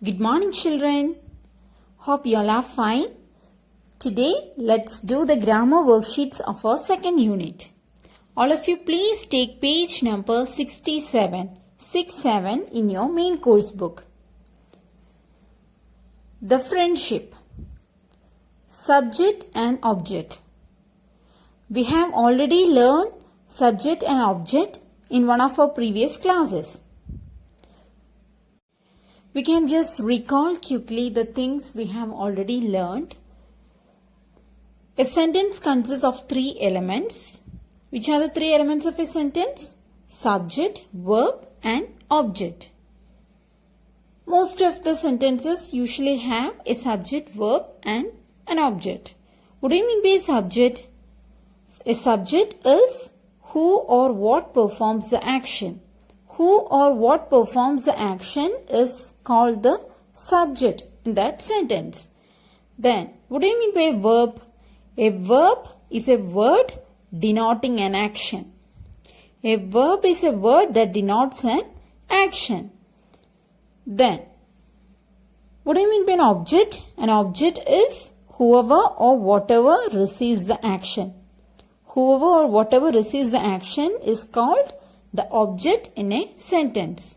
Good morning, children. Hope you all are fine. Today, let's do the grammar worksheets of our second unit. All of you, please take page number 67 in your main course book. The friendship. Subject and object. We have already learned subject and object in one of our previous classes. We can just recall quickly the things we have already learned. A sentence consists of three elements. Which are the three elements of a sentence? Subject, verb and object. Most of the sentences usually have a subject, verb and an object. What do you mean by subject? A subject is who or what performs the action. Who or what performs the action is called the subject in that sentence. Then, what do you mean by a verb? A verb is a word denoting an action. A verb is a word that denotes an action. Then, what do you mean by an object? An object is whoever or whatever receives the action. Whoever or whatever receives the action is called the object in a sentence.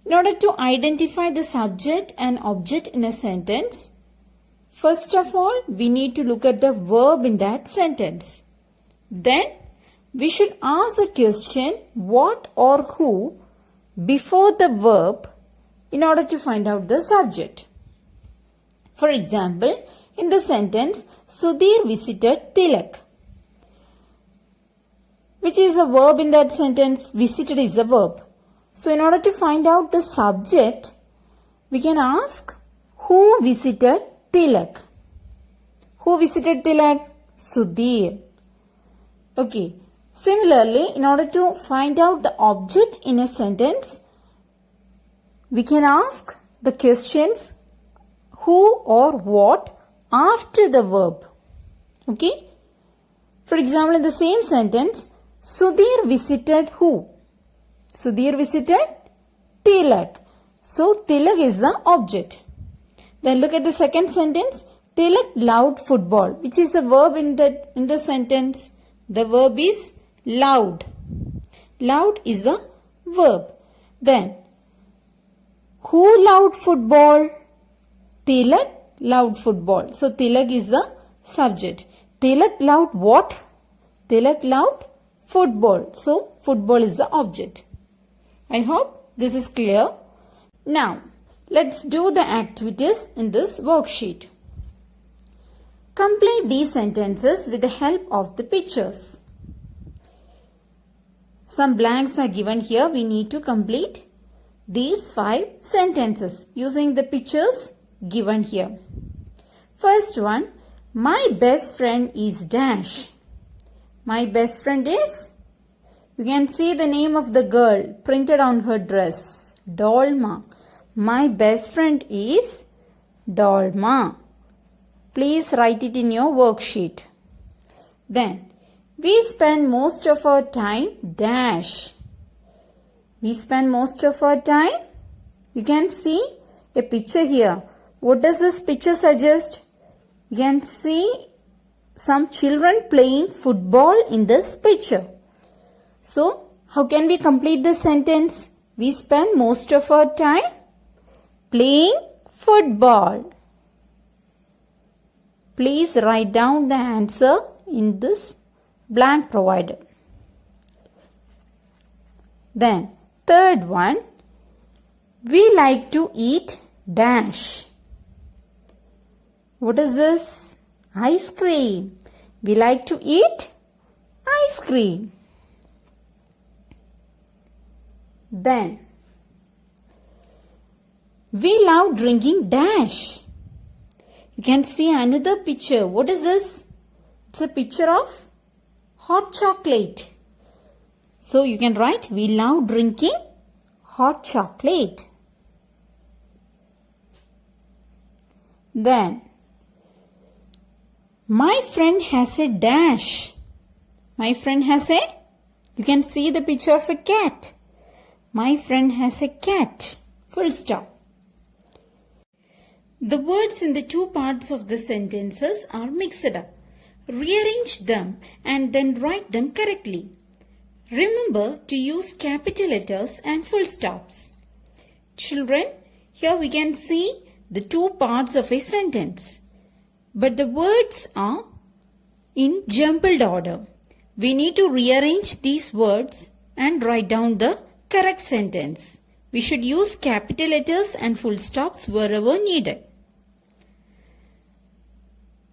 In order to identify the subject and object in a sentence, first of all, we need to look at the verb in that sentence. Then, we should ask a question, what or who, before the verb in order to find out the subject. For example, in the sentence, Sudhir visited Tilak. Which is a verb in that sentence? Visited is a verb. So, in order to find out the subject, we can ask, who visited Tilak? Who visited Tilak? Sudhir. Okay. Similarly, in order to find out the object in a sentence, we can ask the questions, who or what after the verb. Okay. For example, in the same sentence, Sudhir visited who? Sudhir visited Tilak. So, Tilak is the object. Then look at the second sentence. Tilak loved football. Which is the verb in the sentence? The verb is loud. Loud is the verb. Then, who loved football? Tilak loved football. So, Tilak is the subject. Tilak loved what? Tilak loved football. So, football is the object. I hope this is clear. Now, let's do the activities in this worksheet. Complete these sentences with the help of the pictures. Some blanks are given here. We need to complete these 5 sentences using the pictures given here. First one, my best friend is dash. My best friend is, you can see the name of the girl printed on her dress, Dolma. My best friend is Dolma. Please write it in your worksheet. Then, we spend most of our time dash. We spend most of our time. You can see a picture here. What does this picture suggest? You can see some children playing football in this picture. So, how can we complete this sentence? We spend most of our time playing football. Please write down the answer in this blank provided. Then, third one, we like to eat dash. What is this? Ice cream. We like to eat ice cream. Then, we love drinking dash. You can see another picture. What is this? It's a picture of hot chocolate. So, you can write, we love drinking hot chocolate. Then, my friend has a dash. My friend has a, you can see the picture of a cat. My friend has a cat. Full stop. The words in the two parts of the sentences are mixed up. Rearrange them and then write them correctly. Remember to use capital letters and full stops. Children, here we can see the two parts of a sentence. But the words are in jumbled order. We need to rearrange these words and write down the correct sentence. We should use capital letters and full stops wherever needed.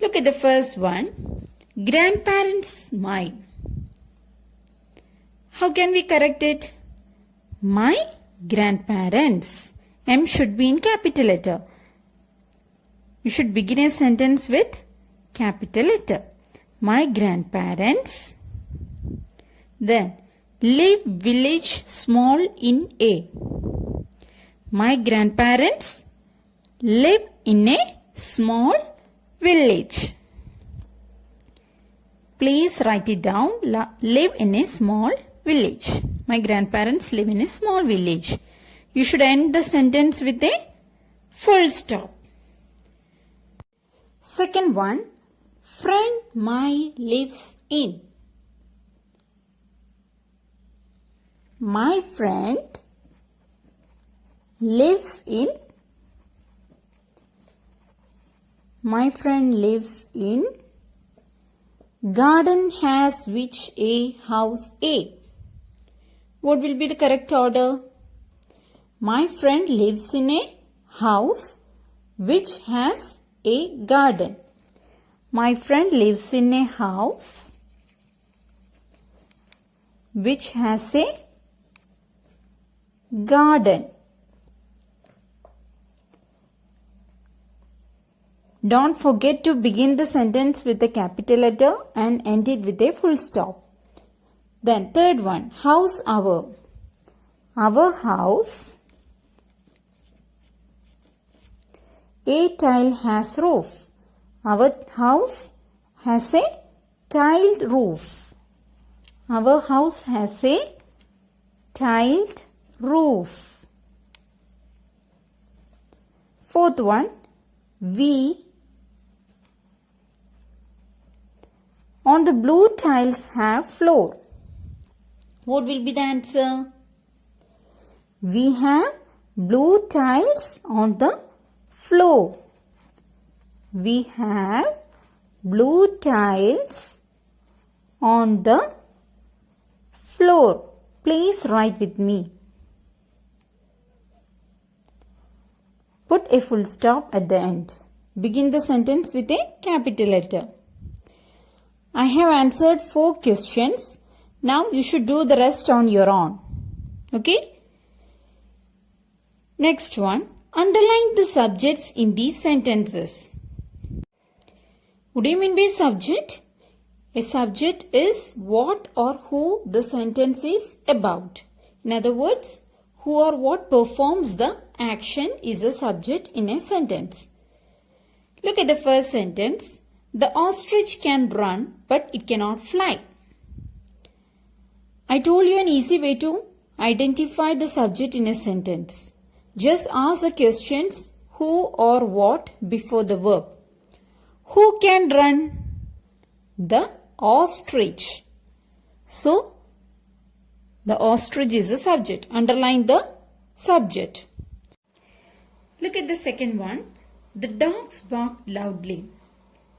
Look at the first one. Grandparents my. How can we correct it? My grandparents. M should be in capital letter. You should begin a sentence with capital letter. My grandparents. Then live village small in A. My grandparents live in a small village. Please write it down. Live in a small village. My grandparents live in a small village. You should end the sentence with a full stop. Second one. Friend my lives in. My friend lives in. My friend lives in. Garden has which A house A. What will be the correct order? My friend lives in a house which has a garden. My friend lives in a house which has a garden. Don't forget to begin the sentence with a capital letter and end it with a full stop. Then third one, house our. Our house. A tile has roof. Our house has a tiled roof. Our house has a tiled roof. Fourth one, we. On the blue tiles have floor. What will be the answer? We have blue tiles on the floor. We have blue tiles on the floor. Please write with me. Put a full stop at the end. Begin the sentence with a capital letter. I have answered 4 questions. Now you should do the rest on your own. Okay? Next one. Underline the subjects in these sentences. What do you mean by subject? A subject is what or who the sentence is about. In other words, who or what performs the action is a subject in a sentence. Look at the first sentence. The ostrich can run, but it cannot fly. I told you an easy way to identify the subject in a sentence. Just ask the questions who or what before the verb. Who can run? The ostrich. So, the ostrich is the subject. Underline the subject. Look at the second one. The dogs barked loudly.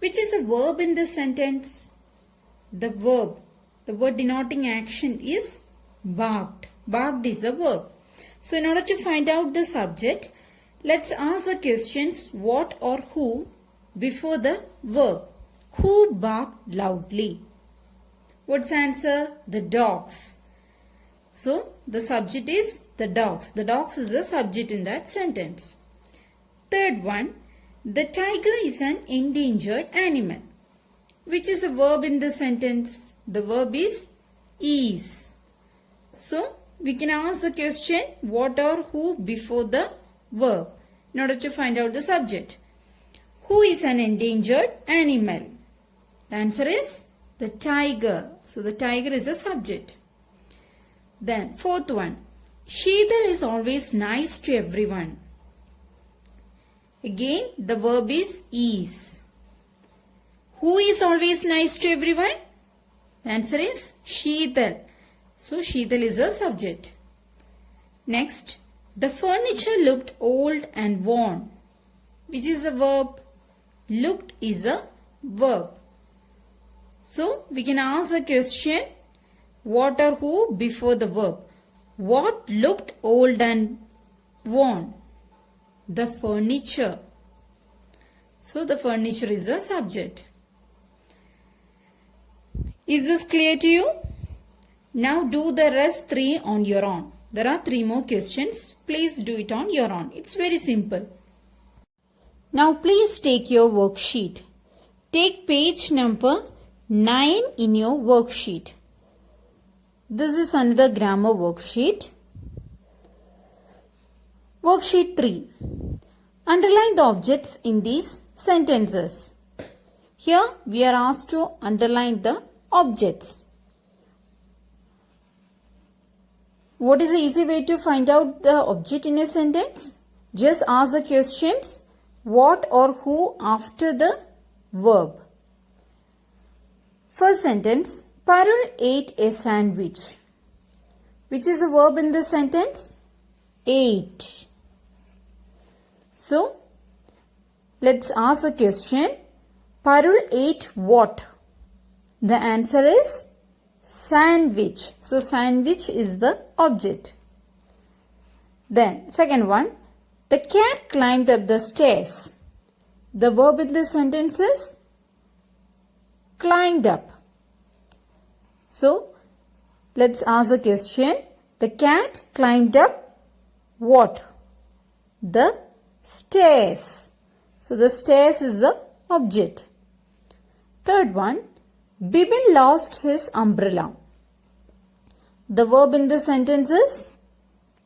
Which is the verb in this sentence? The verb. The word denoting action is barked. Barked is the verb. So in order to find out the subject, let's ask the questions what or who before the verb. Who barked loudly? What's the answer? The dogs. So the subject is the dogs. The dogs is the subject in that sentence. Third one. The tiger is an endangered animal. Which is the verb in the sentence? The verb is. So, we can ask the question what or who before the verb in order to find out the subject. Who is an endangered animal? The answer is the tiger. So, the tiger is the subject. Then, fourth one. Sheetal is always nice to everyone. Again, the verb is. Who is always nice to everyone? The answer is Sheetal. So, Sheetal is a subject. Next, the furniture looked old and worn. Which is a verb? Looked is a verb. So, we can ask the question, what or who before the verb. What looked old and worn? The furniture. So, the furniture is the subject. Is this clear to you? Now do the rest 3 on your own. There are 3 more questions. Please do it on your own. It's very simple. Now please take your worksheet. Take page number 9 in your worksheet. This is another grammar worksheet. Worksheet 3. Underline the objects in these sentences. Here we are asked to underline the objects. What is the easy way to find out the object in a sentence? Just ask the questions what or who after the verb. First sentence, Parul ate a sandwich. Which is the verb in this sentence? Ate. So, let's ask the question, Parul ate what? The answer is sandwich. So, sandwich is the object. Then, second one, the cat climbed up the stairs. The verb in this sentence is climbed up. So, let's ask the question, the cat climbed up what? The stairs. So, the stairs is the object. Third one, Bibin lost his umbrella. The verb in this sentence is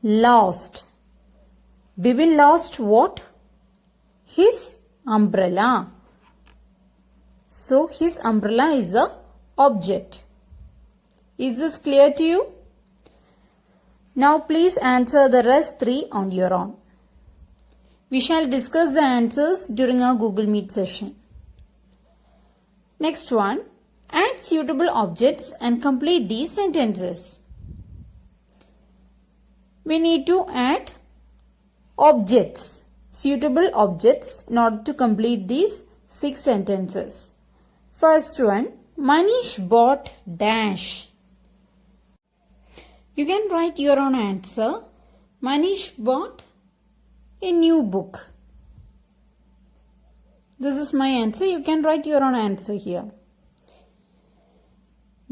lost. Bibin lost what? His umbrella. So, his umbrella is the object. Is this clear to you? Now, please answer the rest 3 on your own. We shall discuss the answers during our Google Meet session. Next one, add suitable objects and complete these sentences. We need to add objects, suitable objects in order to complete these 6 sentences. First one, Manish bought dash. You can write your own answer. Manish bought a new book. This is my answer. You can write your own answer here.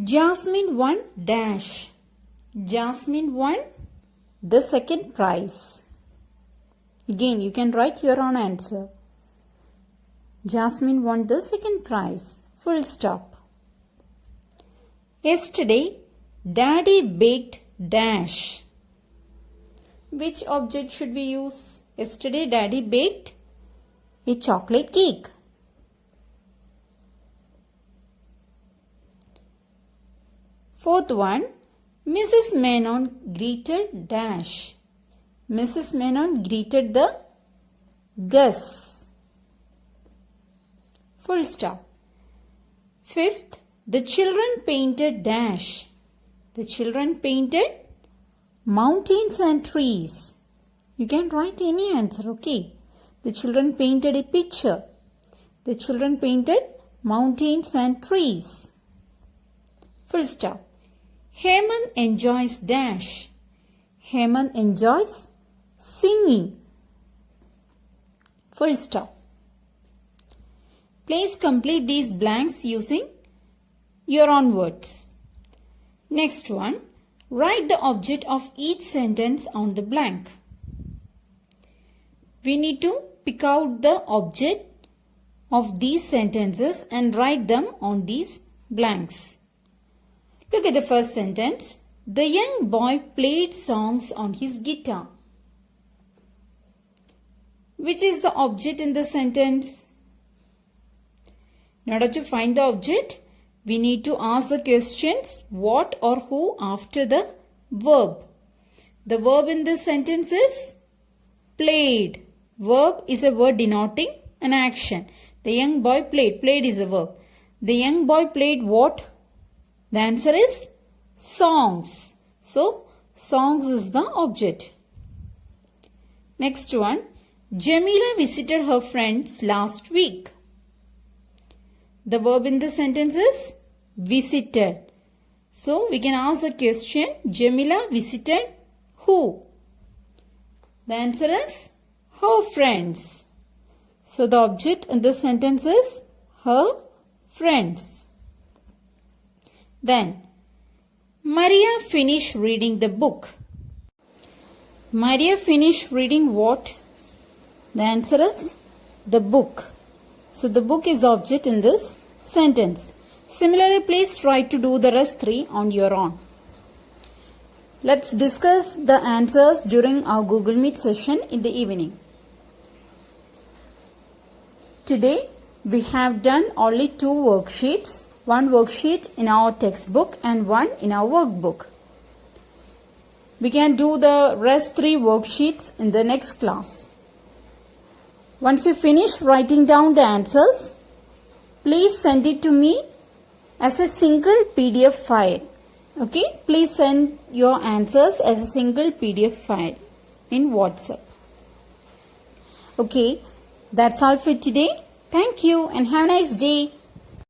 Jasmine won dash. Jasmine won the second prize. Again, you can write your own answer. Jasmine won the second prize. Full stop. Yesterday, Daddy baked dash. Which object should we use? Yesterday, Daddy baked a chocolate cake. Fourth one, Mrs. Menon greeted dash. Mrs. Menon greeted the guests. Full stop. Fifth, the children painted dash. The children painted mountains and trees. You can write any answer, okay? The children painted a picture. The children painted mountains and trees. Full stop. Hemant enjoys dash. Hemant enjoys singing. Full stop. Please complete these blanks using your own words. Next one, write the object of each sentence on the blank. We need to pick out the object of these sentences and write them on these blanks. Look at the first sentence. The young boy played songs on his guitar. Which is the object in the sentence? In order to find the object, we need to ask the questions what or who after the verb. The verb in this sentence is played. Verb is a word denoting an action. The young boy played. Played is a verb. The young boy played what? The answer is songs. So, songs is the object. Next one. Jamila visited her friends last week. The verb in the sentence is visited. So, we can ask a question. Jamila visited who? The answer is her friends. So, the object in the sentence is her friends. Then, Maria finished reading the book. Maria finished reading what? The answer is the book. So, the book is object in this sentence. Similarly, please try to do the rest 3 on your own. Let's discuss the answers during our Google Meet session in the evening. Today, we have done only 2 worksheets. One worksheet in our textbook and one in our workbook. We can do the rest 3 worksheets in the next class. Once you finish writing down the answers, please send it to me as a single PDF file. Okay, please send your answers as a single PDF file in WhatsApp. Okay, that's all for today. Thank you and have a nice day.